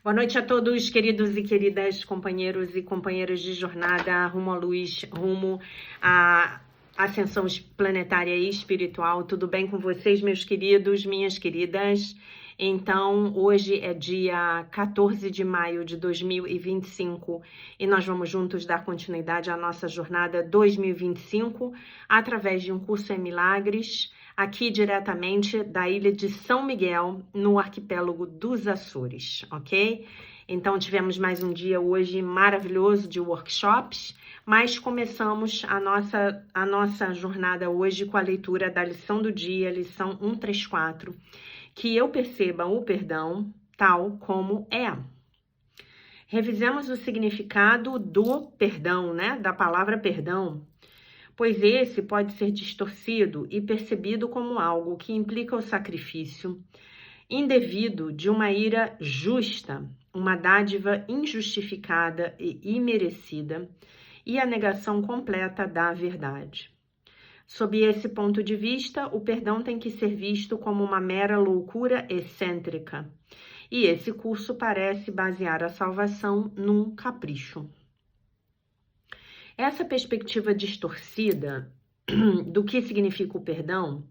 Boa noite a todos, queridos e queridas companheiros e companheiras de jornada rumo à luz, rumo à ascensão planetária e espiritual. Tudo bem com vocês, meus queridos, minhas queridas? Então, hoje é dia 14 de maio de 2025 e nós vamos juntos dar continuidade à nossa jornada 2025 através de um curso em milagres, aqui diretamente da ilha de São Miguel, no arquipélago dos Açores, ok? Então, tivemos mais um dia hoje maravilhoso de workshops, mas começamos a nossa jornada hoje com a leitura da lição do dia, lição 134, que eu perceba o perdão tal como é. Revisemos o significado do perdão, né? Da palavra perdão, pois esse pode ser distorcido e percebido como algo que implica o sacrifício indevido de uma ira justa, uma dádiva injustificada e imerecida, e a negação completa da verdade. Sob esse ponto de vista, o perdão tem que ser visto como uma mera loucura excêntrica, e esse curso parece basear a salvação num capricho. Essa perspectiva distorcida do que significa o perdão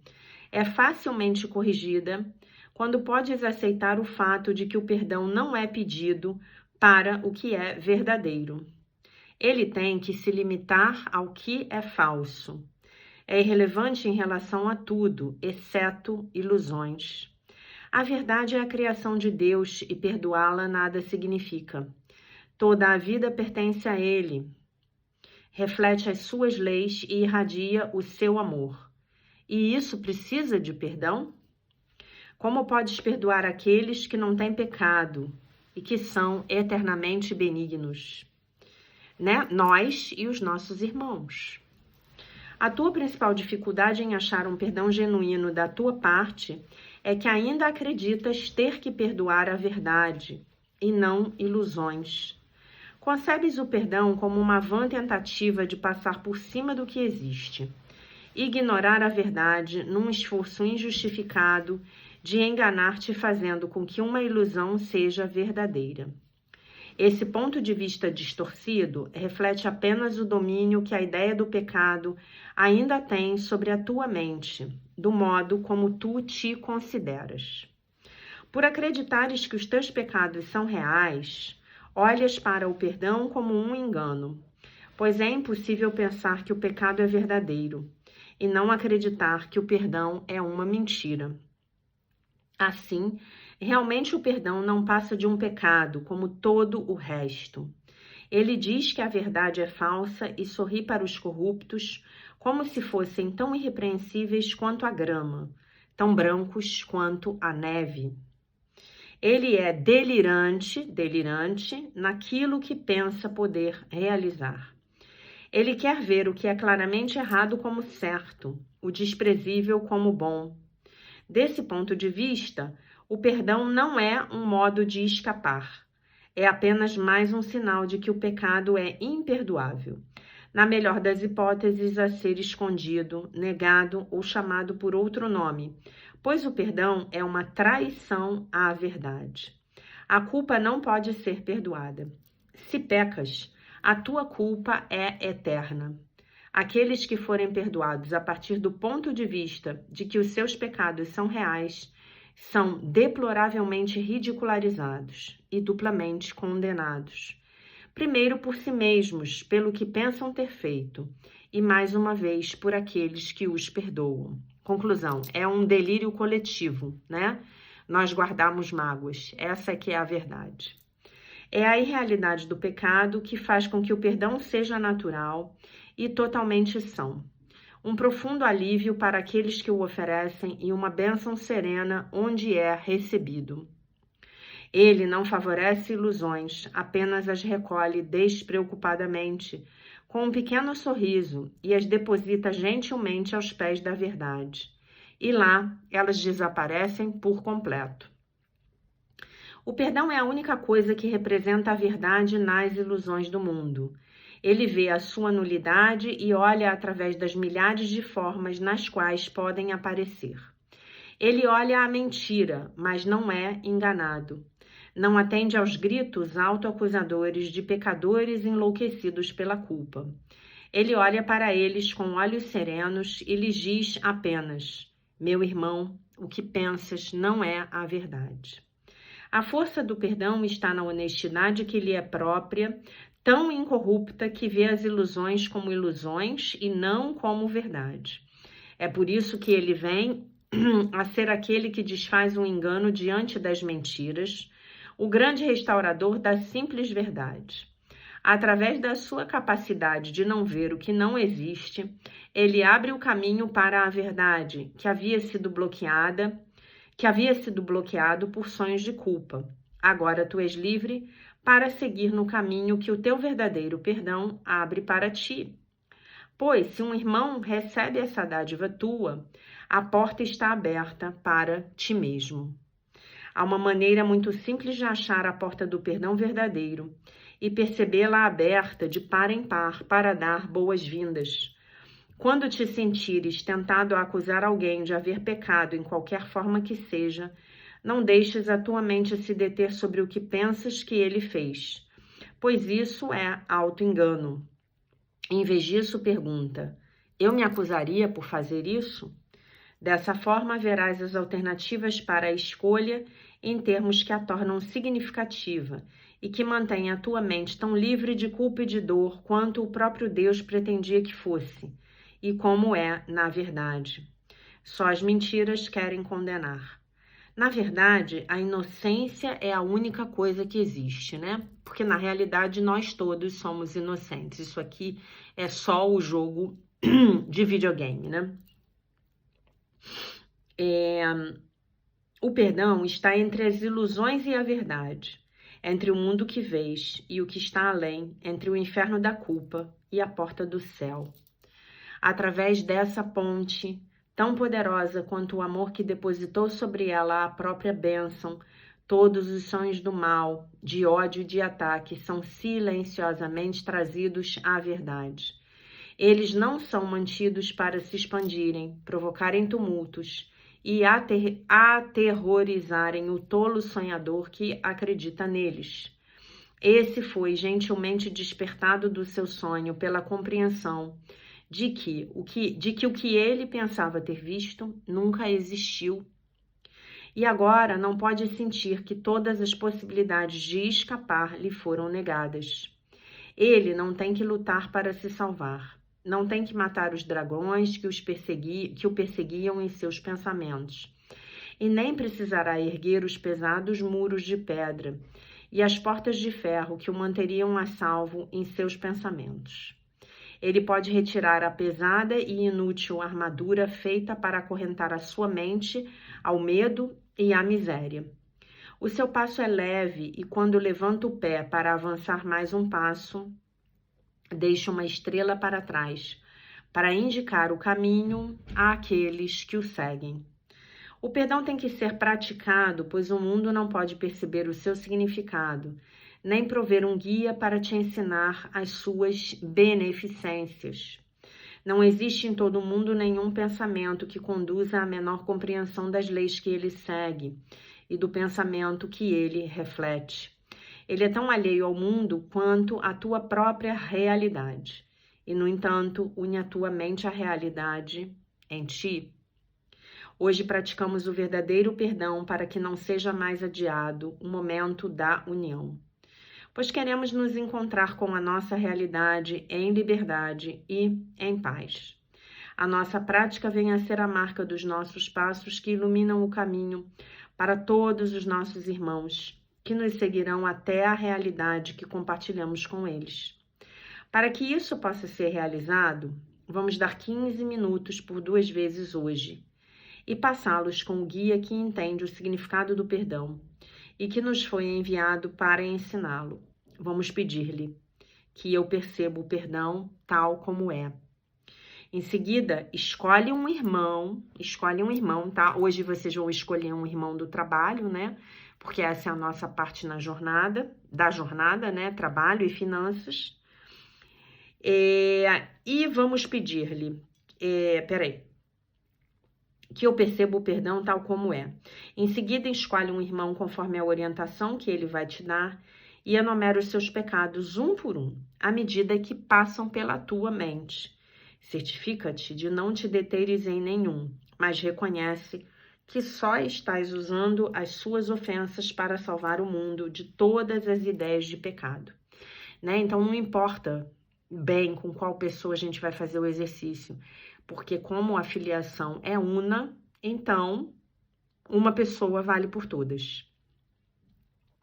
é facilmente corrigida quando podes aceitar o fato de que o perdão não é pedido para o que é verdadeiro. Ele tem que se limitar ao que é falso. É irrelevante em relação a tudo, exceto ilusões. A verdade é a criação de Deus e perdoá-la nada significa. Toda a vida pertence a Ele, reflete as suas leis e irradia o seu amor. E isso precisa de perdão? Como podes perdoar aqueles que não têm pecado e que são eternamente benignos? Né? Nós e os nossos irmãos. A tua principal dificuldade em achar um perdão genuíno da tua parte é que ainda acreditas ter que perdoar a verdade e não ilusões. Concebes o perdão como uma vã tentativa de passar por cima do que existe, ignorar a verdade num esforço injustificado de enganar-te fazendo com que uma ilusão seja verdadeira. Esse ponto de vista distorcido reflete apenas o domínio que a ideia do pecado ainda tem sobre a tua mente, do modo como tu te consideras. Por acreditares que os teus pecados são reais, olhas para o perdão como um engano, pois é impossível pensar que o pecado é verdadeiro e não acreditar que o perdão é uma mentira. Assim, realmente o perdão não passa de um pecado, como todo o resto. Ele diz que a verdade é falsa e sorri para os corruptos, como se fossem tão irrepreensíveis quanto a grama, tão brancos quanto a neve. Ele é delirante naquilo que pensa poder realizar. Ele quer ver o que é claramente errado como certo, o desprezível como bom. Desse ponto de vista, o perdão não é um modo de escapar. É apenas mais um sinal de que o pecado é imperdoável. Na melhor das hipóteses, a ser escondido, negado ou chamado por outro nome, pois o perdão é uma traição à verdade. A culpa não pode ser perdoada. Se pecas, a tua culpa é eterna. Aqueles que forem perdoados a partir do ponto de vista de que os seus pecados são reais, são deploravelmente ridicularizados e duplamente condenados. Primeiro por si mesmos, pelo que pensam ter feito, e mais uma vez por aqueles que os perdoam. Conclusão, é um delírio coletivo, né? Nós guardamos mágoas, essa é que é a verdade. É a irrealidade do pecado que faz com que o perdão seja natural e totalmente são. Um profundo alívio para aqueles que o oferecem e uma bênção serena onde é recebido. Ele não favorece ilusões, apenas as recolhe despreocupadamente, com um pequeno sorriso, e as deposita gentilmente aos pés da verdade. E lá elas desaparecem por completo. O perdão é a única coisa que representa a verdade nas ilusões do mundo. Ele vê a sua nulidade e olha através das milhares de formas nas quais podem aparecer. Ele olha a mentira, mas não é enganado. Não atende aos gritos autoacusadores de pecadores enlouquecidos pela culpa. Ele olha para eles com olhos serenos e lhes diz apenas: meu irmão, o que pensas não é a verdade. A força do perdão está na honestidade que lhe é própria, tão incorrupta que vê as ilusões como ilusões e não como verdade. É por isso que ele vem a ser aquele que desfaz o engano diante das mentiras, o grande restaurador da simples verdade. Através da sua capacidade de não ver o que não existe, ele abre o caminho para a verdade que havia sido bloqueado por sonhos de culpa. Agora tu és livre para seguir no caminho que o teu verdadeiro perdão abre para ti. Pois, se um irmão recebe essa dádiva tua, a porta está aberta para ti mesmo. Há uma maneira muito simples de achar a porta do perdão verdadeiro e percebê-la aberta de par em par para dar boas-vindas. Quando te sentires tentado a acusar alguém de haver pecado em qualquer forma que seja, não deixes a tua mente se deter sobre o que pensas que ele fez, pois isso é auto-engano. Em vez disso, pergunta: eu me acusaria por fazer isso? Dessa forma, verás as alternativas para a escolha em termos que a tornam significativa e que mantêm a tua mente tão livre de culpa e de dor quanto o próprio Deus pretendia que fosse, e como é, na verdade. Só as mentiras querem condenar. Na verdade, a inocência é a única coisa que existe, né? Porque na realidade nós todos somos inocentes. Isso aqui é só o jogo de videogame, né? O perdão está entre as ilusões e a verdade, entre o mundo que vês e o que está além, entre o inferno da culpa e a porta do céu. Através dessa ponte, tão poderosa quanto o amor que depositou sobre ela a própria bênção, todos os sonhos do mal, de ódio e de ataque são silenciosamente trazidos à verdade. Eles não são mantidos para se expandirem, provocarem tumultos e aterrorizarem o tolo sonhador que acredita neles. Esse foi gentilmente despertado do seu sonho pela compreensão de que o que ele pensava ter visto nunca existiu. E agora não pode sentir que todas as possibilidades de escapar lhe foram negadas. Ele não tem que lutar para se salvar. Não tem que matar os dragões que o perseguiam em seus pensamentos. E nem precisará erguer os pesados muros de pedra e as portas de ferro que o manteriam a salvo em seus pensamentos. Ele pode retirar a pesada e inútil armadura feita para acorrentar a sua mente ao medo e à miséria. O seu passo é leve e quando levanta o pé para avançar mais um passo, deixa uma estrela para trás, para indicar o caminho àqueles que o seguem. O perdão tem que ser praticado, pois o mundo não pode perceber o seu significado, nem prover um guia para te ensinar as suas beneficências. Não existe em todo o mundo nenhum pensamento que conduza à menor compreensão das leis que ele segue e do pensamento que ele reflete. Ele é tão alheio ao mundo quanto a tua própria realidade. E, no entanto, une a tua mente à realidade em ti. Hoje praticamos o verdadeiro perdão para que não seja mais adiado o momento da união. Pois queremos nos encontrar com a nossa realidade em liberdade e em paz. A nossa prática vem a ser a marca dos nossos passos que iluminam o caminho para todos os nossos irmãos, que nos seguirão até a realidade que compartilhamos com eles. Para que isso possa ser realizado, vamos dar 15 minutos por 2 vezes hoje e passá-los com o guia que entende o significado do perdão e que nos foi enviado para ensiná-lo. Vamos pedir-lhe que eu perceba o perdão tal como é. Em seguida, escolhe um irmão, tá? Hoje vocês vão escolher um irmão do trabalho, né? Porque essa é a nossa parte da jornada, né? Trabalho e finanças. E vamos pedir-lhe, que eu percebo o perdão tal como é. Em seguida, escolhe um irmão conforme a orientação que ele vai te dar e enumera os seus pecados um por um, à medida que passam pela tua mente. Certifica-te de não te deteres em nenhum, mas reconhece que só estás usando as suas ofensas para salvar o mundo de todas as ideias de pecado. Né? Então, não importa bem com qual pessoa a gente vai fazer o exercício, porque como a filiação é una, então uma pessoa vale por todas.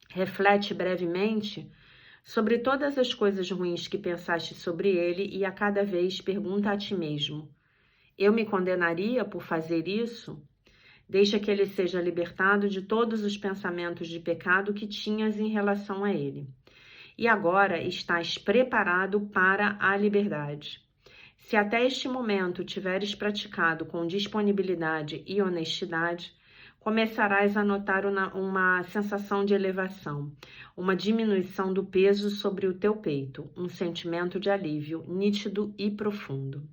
Reflete brevemente sobre todas as coisas ruins que pensaste sobre ele e a cada vez pergunta a ti mesmo: eu me condenaria por fazer isso? Deixa que ele seja libertado de todos os pensamentos de pecado que tinhas em relação a ele. E agora estás preparado para a liberdade. Se até este momento tiveres praticado com disponibilidade e honestidade, começarás a notar uma sensação de elevação, uma diminuição do peso sobre o teu peito, um sentimento de alívio nítido e profundo.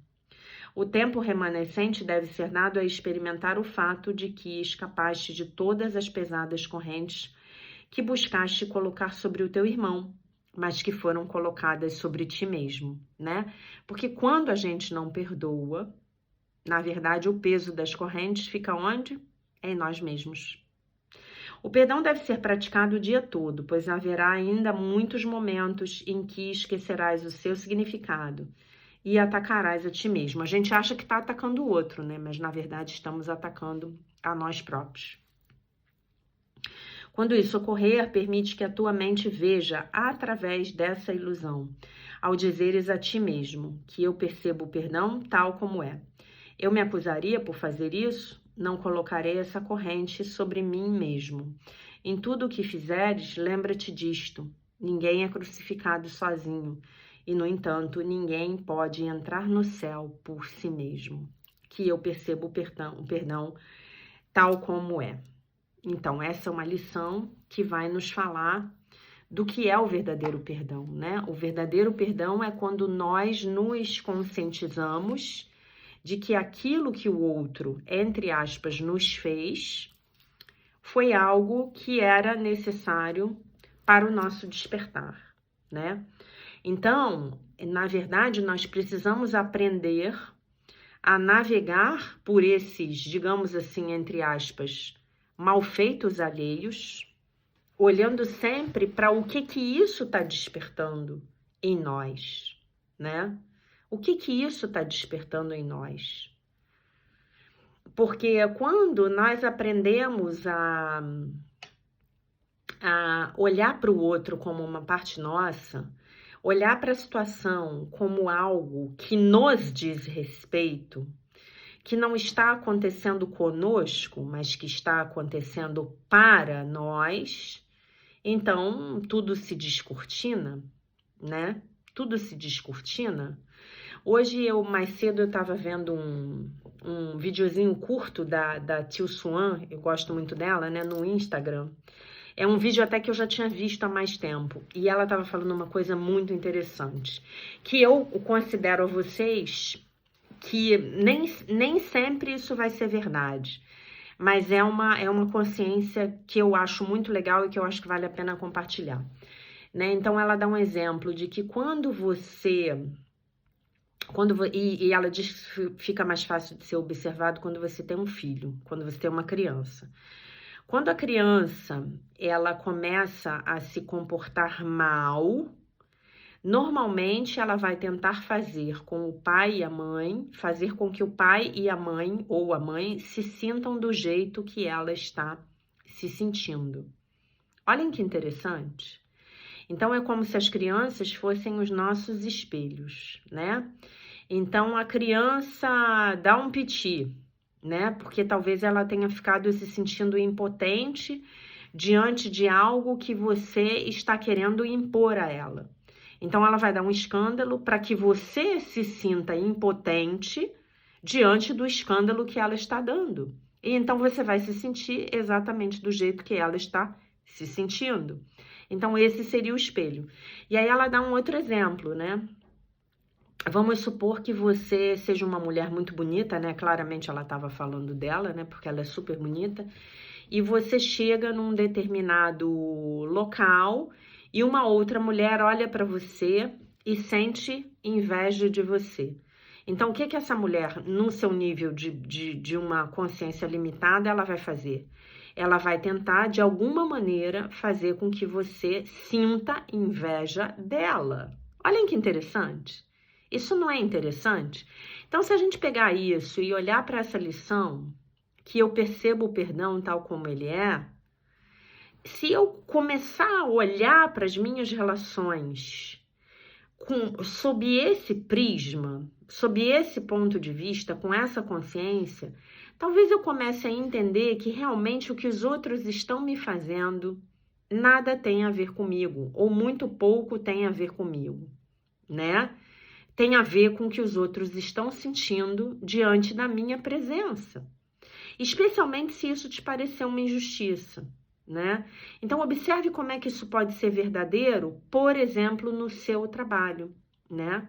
O tempo remanescente deve ser dado a experimentar o fato de que escapaste de todas as pesadas correntes que buscaste colocar sobre o teu irmão, mas que foram colocadas sobre ti mesmo, né? Porque quando a gente não perdoa, na verdade, o peso das correntes fica onde? Em nós mesmos. O perdão deve ser praticado o dia todo, pois haverá ainda muitos momentos em que esquecerás o seu significado e atacarás a ti mesmo. A gente acha que está atacando o outro, né? Mas, na verdade, estamos atacando a nós próprios. Quando isso ocorrer, permite que a tua mente veja através dessa ilusão, ao dizeres a ti mesmo que eu percebo o perdão tal como é. Eu me acusaria por fazer isso? Não colocarei essa corrente sobre mim mesmo. Em tudo o que fizeres, lembra-te disto. Ninguém é crucificado sozinho. E, no entanto, ninguém pode entrar no céu por si mesmo. Que eu percebo o perdão tal como é. Então, essa é uma lição que vai nos falar do que é o verdadeiro perdão, né? O verdadeiro perdão é quando nós nos conscientizamos de que aquilo que o outro, entre aspas, nos fez, foi algo que era necessário para o nosso despertar, né? Então, na verdade, nós precisamos aprender a navegar por esses, digamos assim, entre aspas, malfeitos alheios, olhando sempre para o que isso está despertando em nós, né? O que isso está despertando em nós? Porque quando nós aprendemos a olhar para o outro como uma parte nossa, olhar para a situação como algo que nos diz respeito, que não está acontecendo conosco, mas que está acontecendo para nós, então tudo se descortina, né? Tudo se descortina. Hoje, mais cedo, eu estava vendo um videozinho curto da Tio Suan, eu gosto muito dela, né, no Instagram. É um vídeo até que eu já tinha visto há mais tempo. E ela estava falando uma coisa muito interessante, que eu considero a vocês que nem sempre isso vai ser verdade, mas é uma consciência que eu acho muito legal e que eu acho que vale a pena compartilhar, né? Então, ela dá um exemplo de que e ela diz que fica mais fácil de ser observado quando você tem um filho, quando você tem uma criança. Quando a criança, ela começa a se comportar mal, normalmente ela vai tentar fazer com o pai e a mãe, fazer com que o pai e a mãe, ou a mãe, se sintam do jeito que ela está se sentindo. Olhem que interessante. Então, é como se as crianças fossem os nossos espelhos, né? Então, a criança dá um piti, né? Porque talvez ela tenha ficado se sentindo impotente diante de algo que você está querendo impor a ela. Então, ela vai dar um escândalo para que você se sinta impotente diante do escândalo que ela está dando. E então, você vai se sentir exatamente do jeito que ela está se sentindo. Então, esse seria o espelho. E aí, ela dá um outro exemplo, né? Vamos supor que você seja uma mulher muito bonita, né? Claramente ela estava falando dela, né? Porque ela é super bonita. E você chega num determinado local e uma outra mulher olha para você e sente inveja de você. Então, o que que essa mulher, no seu nível de uma consciência limitada, ela vai fazer? Ela vai tentar, de alguma maneira, fazer com que você sinta inveja dela. Olhem que interessante. Isso não é interessante? Então, se a gente pegar isso e olhar para essa lição, que eu percebo o perdão tal como ele é, se eu começar a olhar para as minhas relações sob esse prisma, sob esse ponto de vista, com essa consciência, talvez eu comece a entender que realmente o que os outros estão me fazendo nada tem a ver comigo, ou muito pouco tem a ver comigo, né? Tem a ver com o que os outros estão sentindo diante da minha presença. Especialmente se isso te parecer uma injustiça, né? Então, observe como é que isso pode ser verdadeiro, por exemplo, no seu trabalho, né?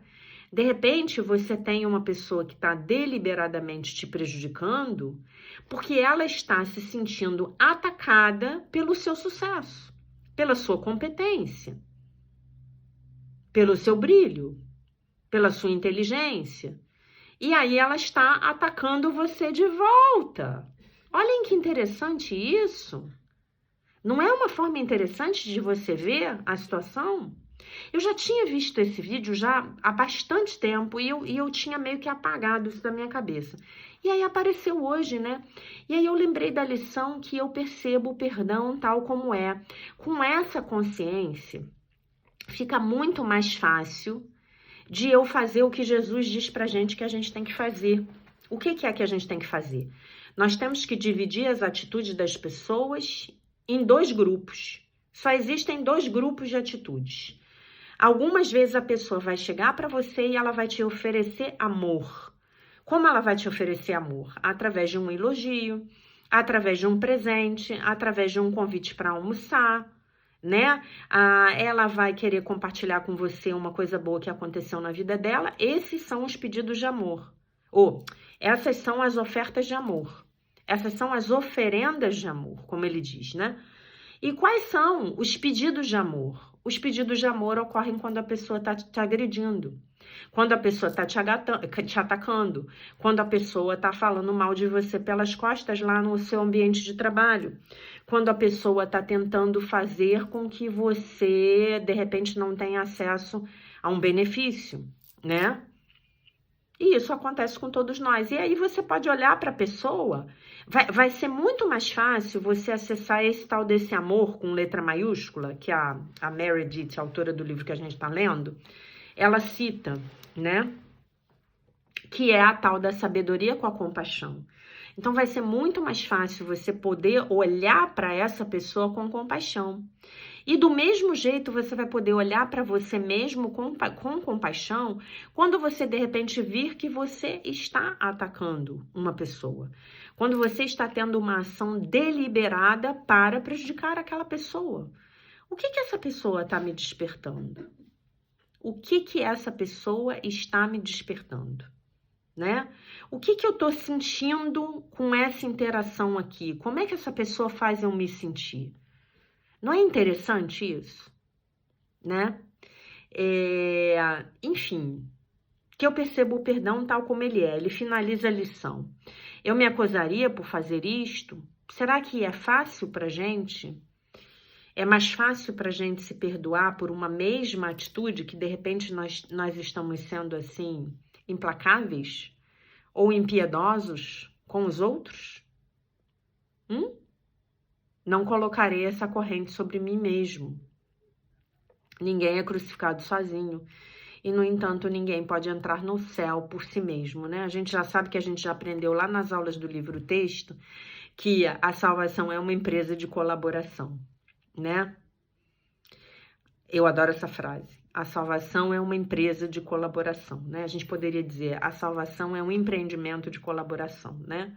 De repente, você tem uma pessoa que está deliberadamente te prejudicando porque ela está se sentindo atacada pelo seu sucesso, pela sua competência, pelo seu brilho, pela sua inteligência. E aí ela está atacando você de volta. Olhem que interessante isso. Não é uma forma interessante de você ver a situação? Eu já tinha visto esse vídeo já há bastante tempo e eu tinha meio que apagado isso da minha cabeça. E aí apareceu hoje, né? E aí eu lembrei da lição que eu percebo o perdão tal como é. Com essa consciência, fica muito mais fácil de eu fazer o que Jesus diz pra gente que a gente tem que fazer. O que é que a gente tem que fazer? Nós temos que dividir as atitudes das pessoas em dois grupos. Só existem dois grupos de atitudes. Algumas vezes a pessoa vai chegar para você e ela vai te oferecer amor. Como ela vai te oferecer amor? Através de um elogio, através de um presente, através de um convite para almoçar, né? Ela vai querer compartilhar com você uma coisa boa que aconteceu na vida dela. Esses são os pedidos de amor. Ou essas são as ofertas de amor. Essas são as oferendas de amor, como ele diz, né? E quais são os pedidos de amor? Os pedidos de amor ocorrem quando a pessoa está te agredindo, quando a pessoa está te atacando, quando a pessoa está falando mal de você pelas costas lá no seu ambiente de trabalho, quando a pessoa está tentando fazer com que você, de repente, não tenha acesso a um benefício, né? E isso acontece com todos nós. E aí você pode olhar para a pessoa, vai ser muito mais fácil você acessar esse tal desse amor com letra maiúscula, que a Meredith, a autora do livro que a gente está lendo, ela cita, né? Que é a tal da sabedoria com a compaixão. Então vai ser muito mais fácil você poder olhar para essa pessoa com compaixão. E do mesmo jeito você vai poder olhar para você mesmo com compaixão quando você de repente vir que você está atacando uma pessoa. Quando você está tendo uma ação deliberada para prejudicar aquela pessoa. O que essa pessoa está me despertando? O que essa pessoa está me despertando? Né? O que eu tô sentindo com essa interação aqui? Como é que essa pessoa faz eu me sentir? Não é interessante isso? Né? Enfim, que eu percebo o perdão tal como ele é. Ele finaliza a lição. Eu me acusaria por fazer isto? Será que é fácil pra gente? É mais fácil pra gente se perdoar por uma mesma atitude que de repente nós estamos sendo assim implacáveis ou impiedosos com os outros? Não colocarei essa corrente sobre mim mesmo. Ninguém é crucificado sozinho. E, no entanto, ninguém pode entrar no céu por si mesmo, né? A gente já sabe que a gente já aprendeu lá nas aulas do livro texto que a salvação é uma empresa de colaboração, né? Eu adoro essa frase. A salvação é uma empresa de colaboração, né? A gente poderia dizer, a salvação é um empreendimento de colaboração, né?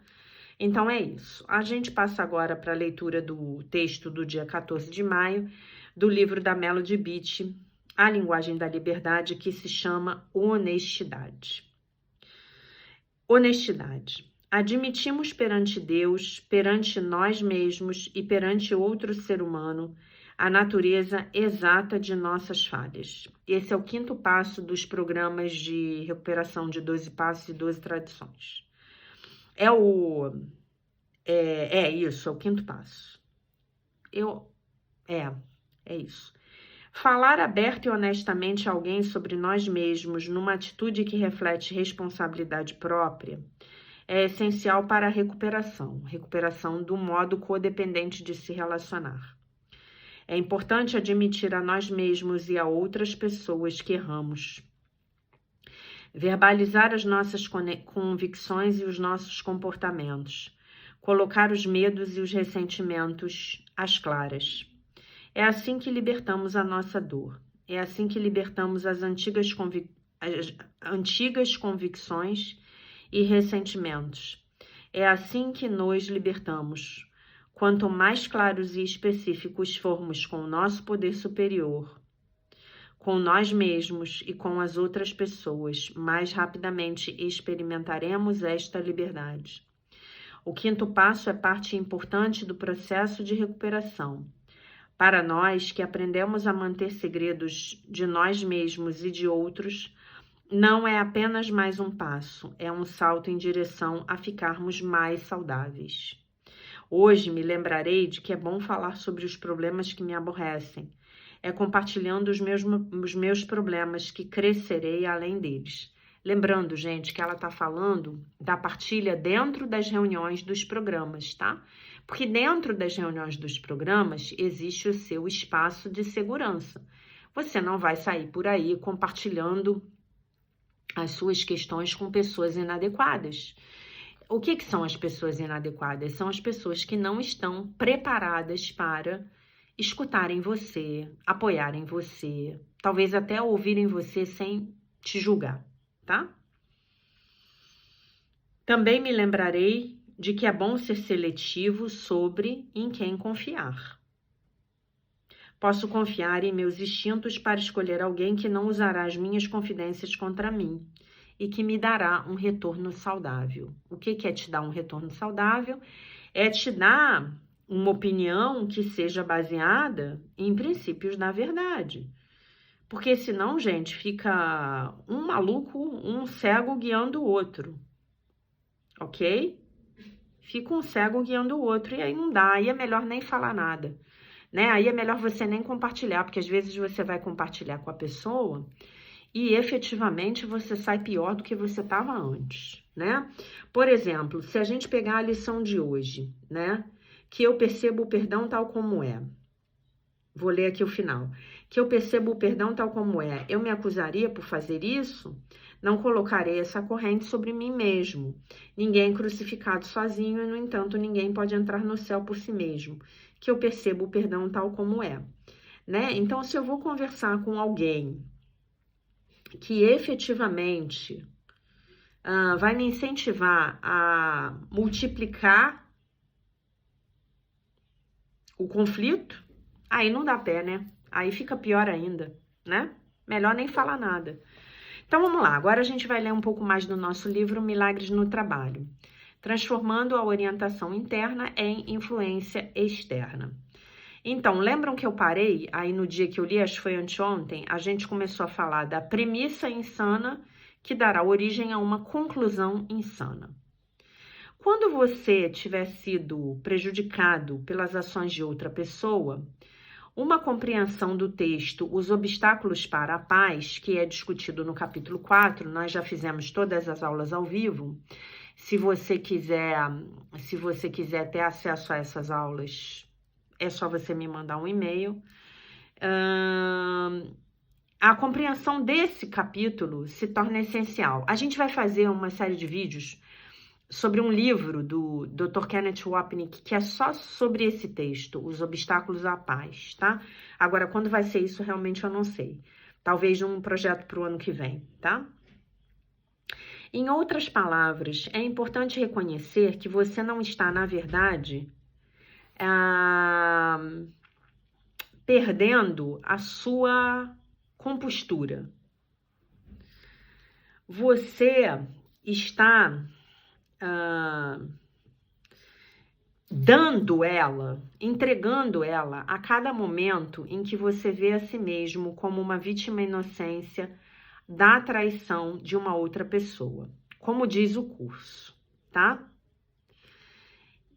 Então é isso. A gente passa agora para a leitura do texto do dia 14 de maio, do livro da Melody Beach, a linguagem da liberdade, que se chama honestidade. Honestidade. Admitimos perante Deus, perante nós mesmos e perante outro ser humano a natureza exata de nossas falhas. Esse é o 5º passo dos programas de recuperação de 12 passos e 12 tradições. É isso, é o 5º passo. É isso. Falar aberto e honestamente a alguém sobre nós mesmos, numa atitude que reflete responsabilidade própria, é essencial para a recuperação do modo codependente de se relacionar. É importante admitir a nós mesmos e a outras pessoas que erramos. Verbalizar as nossas convicções e os nossos comportamentos. Colocar os medos e os ressentimentos às claras. É assim que libertamos a nossa dor. É assim que libertamos as antigas convicções e ressentimentos. É assim que nos libertamos. Quanto mais claros e específicos formos com o nosso poder superior, com nós mesmos e com as outras pessoas, mais rapidamente experimentaremos esta liberdade. O 5º passo é parte importante do processo de recuperação. Para nós que aprendemos a manter segredos de nós mesmos e de outros, não é apenas mais um passo, é um salto em direção a ficarmos mais saudáveis. Hoje me lembrarei de que é bom falar sobre os problemas que me aborrecem. É compartilhando os meus problemas que crescerei além deles. Lembrando, gente, que ela está falando da partilha dentro das reuniões dos programas, tá? Porque dentro das reuniões dos programas existe o seu espaço de segurança. Você não vai sair por aí compartilhando as suas questões com pessoas inadequadas. O que são as pessoas inadequadas? São as pessoas que não estão preparadas para escutarem você, apoiarem você, talvez até ouvirem você sem te julgar, tá? Também me lembrarei de que é bom ser seletivo sobre em quem confiar. Posso confiar em meus instintos para escolher alguém que não usará as minhas confidências contra mim e que me dará um retorno saudável. O que é te dar um retorno saudável? É te dar uma opinião que seja baseada em princípios da verdade. Porque senão, gente, fica um maluco, um cego guiando o outro. Ok? Fica um cego guiando o outro e aí não dá, aí é melhor nem falar nada. Né? Aí é melhor você nem compartilhar, porque às vezes você vai compartilhar com a pessoa e efetivamente você sai pior do que você estava antes, né? Por exemplo, se a gente pegar a lição de hoje, né? Que eu percebo o perdão tal como é. Vou ler aqui o final. Que eu percebo o perdão tal como é. Eu me acusaria por fazer isso? Não colocarei essa corrente sobre mim mesmo. Ninguém é crucificado sozinho e, no entanto, ninguém pode entrar no céu por si mesmo. Que eu percebo o perdão tal como é, né? Então, se eu vou conversar com alguém que efetivamente vai me incentivar a multiplicar o conflito, aí não dá pé, né? Aí fica pior ainda, né? Melhor nem falar nada. Então, vamos lá. Agora a gente vai ler um pouco mais do nosso livro Milagres no Trabalho. Transformando a orientação interna em influência externa. Então, lembram que eu parei aí no dia que eu li, acho que foi anteontem, a gente começou a falar da premissa insana que dará origem a uma conclusão insana. Quando você tiver sido prejudicado pelas ações de outra pessoa, uma compreensão do texto Os Obstáculos para a Paz, que é discutido no capítulo 4, nós já fizemos todas as aulas ao vivo. Se você quiser ter acesso a essas aulas, é só você me mandar um e-mail. A compreensão desse capítulo se torna essencial. A gente vai fazer uma série de vídeos sobre um livro do Dr. Kenneth Wapnick, que é só sobre esse texto, Os Obstáculos à Paz, tá? Agora, quando vai ser isso, realmente eu não sei. Talvez num projeto para o ano que vem, tá? Em outras palavras, é importante reconhecer que você não está, na verdade, perdendo a sua compostura. Você está dando ela, entregando ela a cada momento em que você vê a si mesmo como uma vítima inocência da traição de uma outra pessoa, como diz o curso, tá?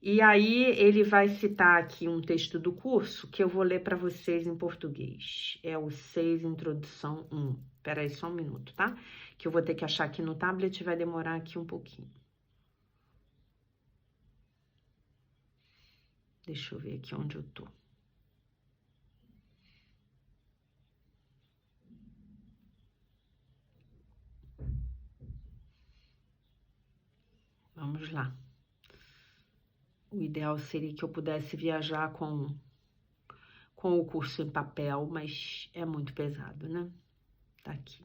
E aí ele vai citar aqui um texto do curso que eu vou ler para vocês em português. É o 6, introdução 1. Espera aí só um minuto, tá? Que eu vou ter que achar aqui no tablet e vai demorar aqui um pouquinho. Deixa eu ver aqui onde eu tô. Vamos lá. O ideal seria que eu pudesse viajar com o curso em papel, mas é muito pesado, né? Tá aqui.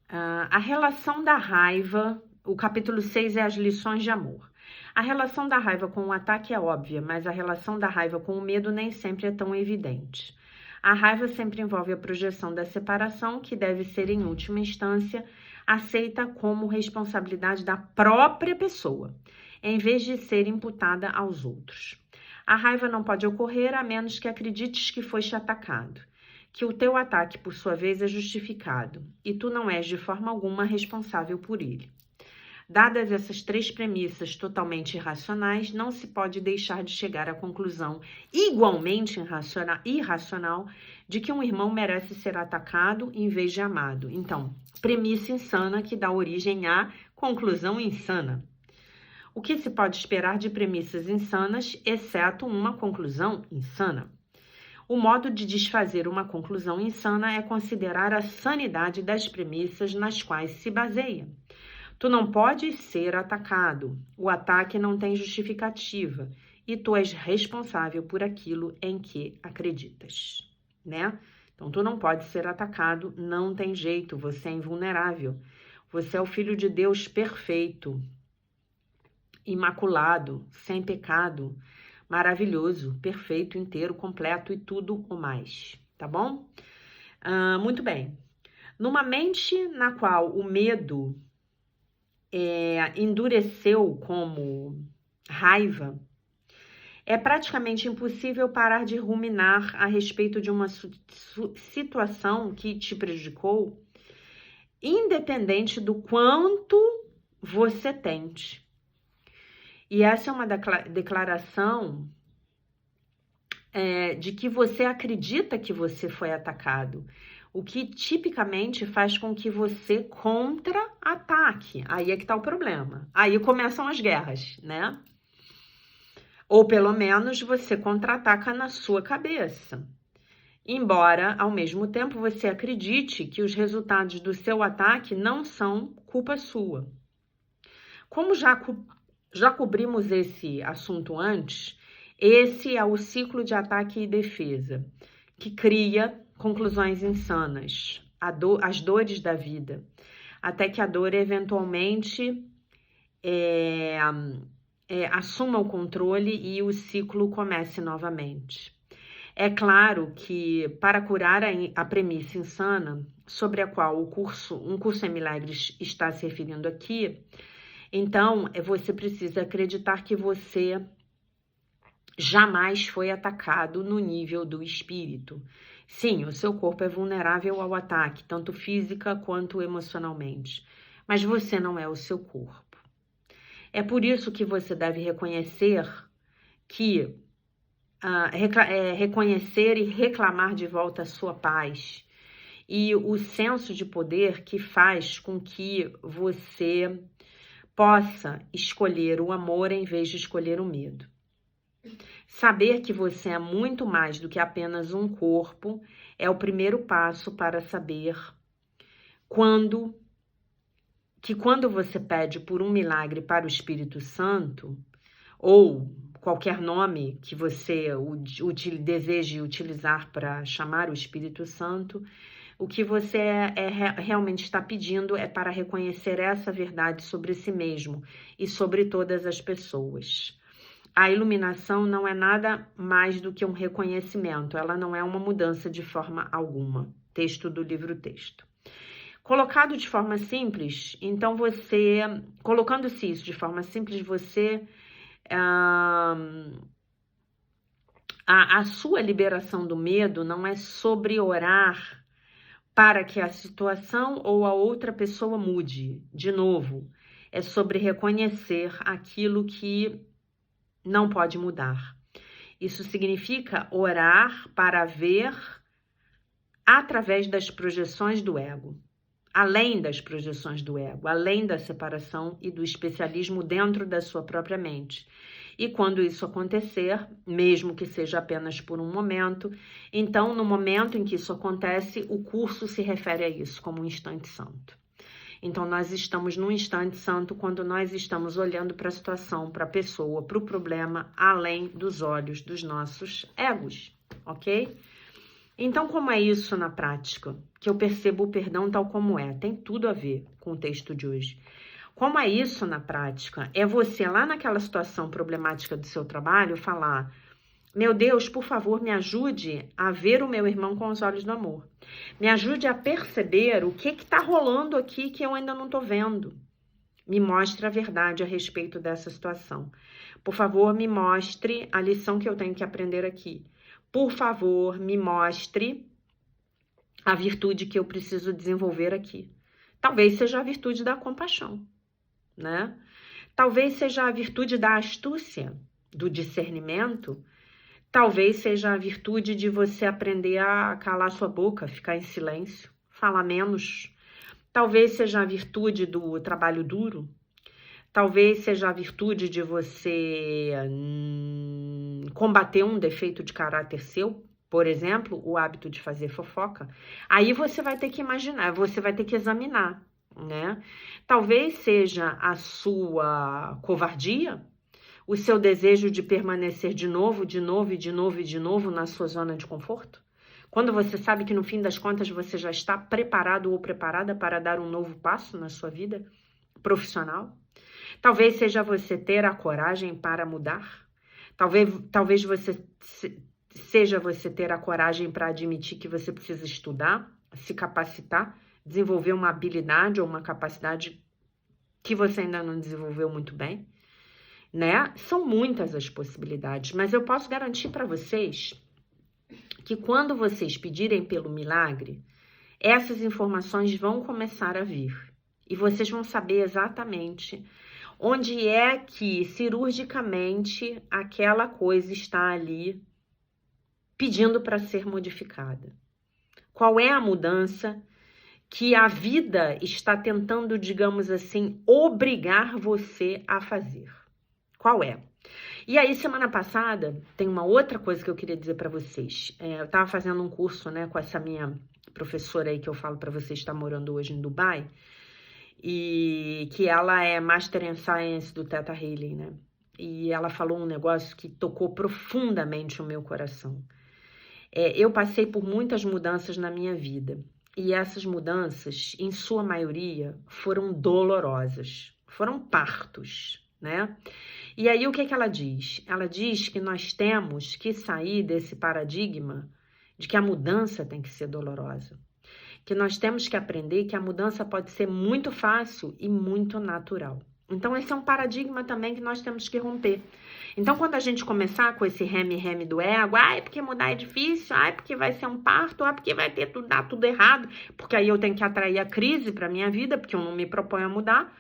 A relação da raiva, o capítulo 6 é as lições de amor. A relação da raiva com o ataque é óbvia, mas a relação da raiva com o medo nem sempre é tão evidente. A raiva sempre envolve a projeção da separação, que deve ser, em última instância, aceita como responsabilidade da própria pessoa, em vez de ser imputada aos outros. A raiva não pode ocorrer a menos que acredites que foste atacado, que o teu ataque, por sua vez, é justificado, e tu não és de forma alguma responsável por ele. Dadas essas três premissas totalmente irracionais, não se pode deixar de chegar à conclusão igualmente irracional de que um irmão merece ser atacado em vez de amado. Então, premissa insana que dá origem à conclusão insana. O que se pode esperar de premissas insanas, exceto uma conclusão insana? O modo de desfazer uma conclusão insana é considerar a sanidade das premissas nas quais se baseia. Tu não podes ser atacado, o ataque não tem justificativa e tu és responsável por aquilo em que acreditas, né? Então, tu não pode ser atacado, não tem jeito, você é invulnerável. Você é o Filho de Deus perfeito, imaculado, sem pecado, maravilhoso, perfeito, inteiro, completo e tudo o mais, tá bom? Muito bem. Numa mente na qual o medo endureceu como raiva, é praticamente impossível parar de ruminar a respeito de uma situação que te prejudicou, independente do quanto você tente. E essa é uma declaração de que você acredita que você foi atacado, o que tipicamente faz com que você contra-ataque. Aí é que tá o problema. Aí começam as guerras, né? Ou pelo menos você contra-ataca na sua cabeça. Embora, ao mesmo tempo, você acredite que os resultados do seu ataque não são culpa sua. Como já cobrimos esse assunto antes, esse é o ciclo de ataque e defesa, que cria conclusões insanas, as dores da vida, até que a dor eventualmente assuma o controle e o ciclo comece novamente. É claro que para curar a premissa insana, sobre a qual um curso em milagres está se referindo aqui, então você precisa acreditar que você jamais foi atacado no nível do espírito. Sim, o seu corpo é vulnerável ao ataque, tanto física quanto emocionalmente, mas você não é o seu corpo. É por isso que você deve reconhecer reconhecer e reclamar de volta a sua paz e o senso de poder que faz com que você possa escolher o amor em vez de escolher o medo. Saber que você é muito mais do que apenas um corpo é o primeiro passo para saber quando você pede por um milagre para o Espírito Santo, ou qualquer nome que você deseje utilizar para chamar o Espírito Santo, o que você realmente está pedindo é para reconhecer essa verdade sobre si mesmo e sobre todas as pessoas. a iluminação não é nada mais do que um reconhecimento, ela não é uma mudança de forma alguma. Texto do livro Texto. Colocado de forma simples, então você, colocando-se isso de forma simples, você, a sua liberação do medo não é sobre orar para que a situação ou a outra pessoa mude. De novo, é sobre reconhecer aquilo que não pode mudar. Isso significa orar para ver através das projeções do ego, além das projeções do ego, além da separação e do especialismo dentro da sua própria mente. E quando isso acontecer, mesmo que seja apenas por um momento, então no momento em que isso acontece, o curso se refere a isso como um instante santo. Então nós estamos num instante santo quando nós estamos olhando para a situação, para a pessoa, para o problema, além dos olhos dos nossos egos, ok? Então, como é isso na prática? Que eu percebo o perdão tal como é. Tem tudo a ver com o texto de hoje. Como é isso na prática? É você lá naquela situação problemática do seu trabalho falar: meu Deus, por favor, me ajude a ver o meu irmão com os olhos do amor. Me ajude a perceber o que está rolando aqui que eu ainda não estou vendo. Me mostre a verdade a respeito dessa situação. Por favor, me mostre a lição que eu tenho que aprender aqui. Por favor, me mostre a virtude que eu preciso desenvolver aqui. Talvez seja a virtude da compaixão, né? Talvez seja a virtude da astúcia, do discernimento. Talvez seja a virtude de você aprender a calar sua boca, ficar em silêncio, falar menos. Talvez seja a virtude do trabalho duro. Talvez seja a virtude de você combater um defeito de caráter seu, por exemplo, o hábito de fazer fofoca. Aí você vai ter que imaginar, você vai ter que examinar, né? Talvez seja a sua covardia, o seu desejo de permanecer de novo na sua zona de conforto. Quando você sabe que no fim das contas você já está preparado ou preparada para dar um novo passo na sua vida profissional. Talvez seja você ter a coragem para mudar. Talvez seja você ter a coragem para admitir que você precisa estudar, se capacitar, desenvolver uma habilidade ou uma capacidade que você ainda não desenvolveu muito bem, né? São muitas as possibilidades, mas eu posso garantir para vocês que quando vocês pedirem pelo milagre, essas informações vão começar a vir e vocês vão saber exatamente onde é que cirurgicamente aquela coisa está ali pedindo para ser modificada. Qual é a mudança que a vida está tentando, digamos assim, obrigar você a fazer? Qual é? E aí, semana passada, tem uma outra coisa que eu queria dizer para vocês. Eu estava fazendo um curso, né, com essa minha professora aí que eu falo para vocês, está morando hoje em Dubai, e que ela é Master in Science do Theta Healing, né? E ela falou um negócio que tocou profundamente o meu coração. Eu passei por muitas mudanças na minha vida, e essas mudanças, em sua maioria, foram dolorosas, foram partos, né? E aí, o que ela diz? Ela diz que nós temos que sair desse paradigma de que a mudança tem que ser dolorosa. Que nós temos que aprender que a mudança pode ser muito fácil e muito natural. Então, esse é um paradigma também que nós temos que romper. Então, quando a gente começar com esse reme-reme do ego, porque mudar é difícil, porque vai ser um parto, porque vai dar tudo errado, porque aí eu tenho que atrair a crise para minha vida, porque eu não me proponho a mudar.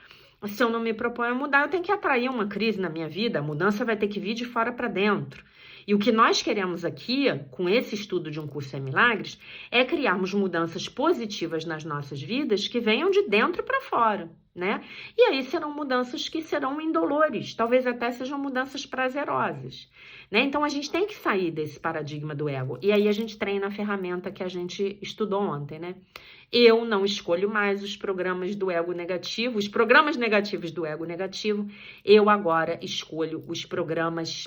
Se eu não me proponho a mudar, eu tenho que atrair uma crise na minha vida. A mudança vai ter que vir de fora para dentro. E o que nós queremos aqui, com esse estudo de Um Curso em Milagres, é criarmos mudanças positivas nas nossas vidas que venham de dentro para fora, né? E aí serão mudanças que serão indolores, talvez até sejam mudanças prazerosas, né? Então a gente tem que sair desse paradigma do ego. E aí a gente treina a ferramenta que a gente estudou ontem, né? Eu não escolho mais os programas do ego negativo, os programas negativos do ego negativo. Eu agora escolho os programas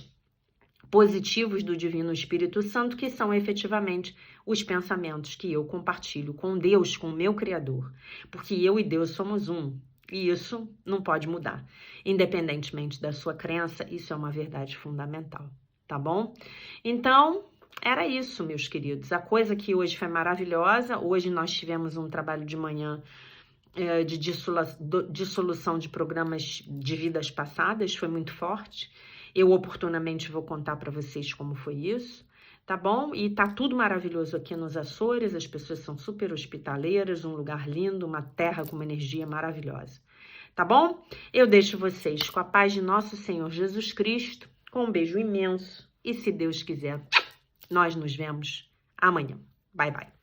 positivos do Divino Espírito Santo, que são efetivamente os pensamentos que eu compartilho com Deus, com o meu Criador. Porque eu e Deus somos um. E isso não pode mudar. Independentemente da sua crença, isso é uma verdade fundamental, tá bom? Então, era isso, meus queridos. A coisa que hoje foi maravilhosa. Hoje nós tivemos um trabalho de manhã de dissolução de programas de vidas passadas, foi muito forte. Eu oportunamente vou contar para vocês como foi isso, tá bom? E tá tudo maravilhoso aqui nos Açores, as pessoas são super hospitaleiras, um lugar lindo, uma terra com uma energia maravilhosa, tá bom? Eu deixo vocês com a paz de nosso Senhor Jesus Cristo, com um beijo imenso e, se Deus quiser, nós nos vemos amanhã. Bye, bye.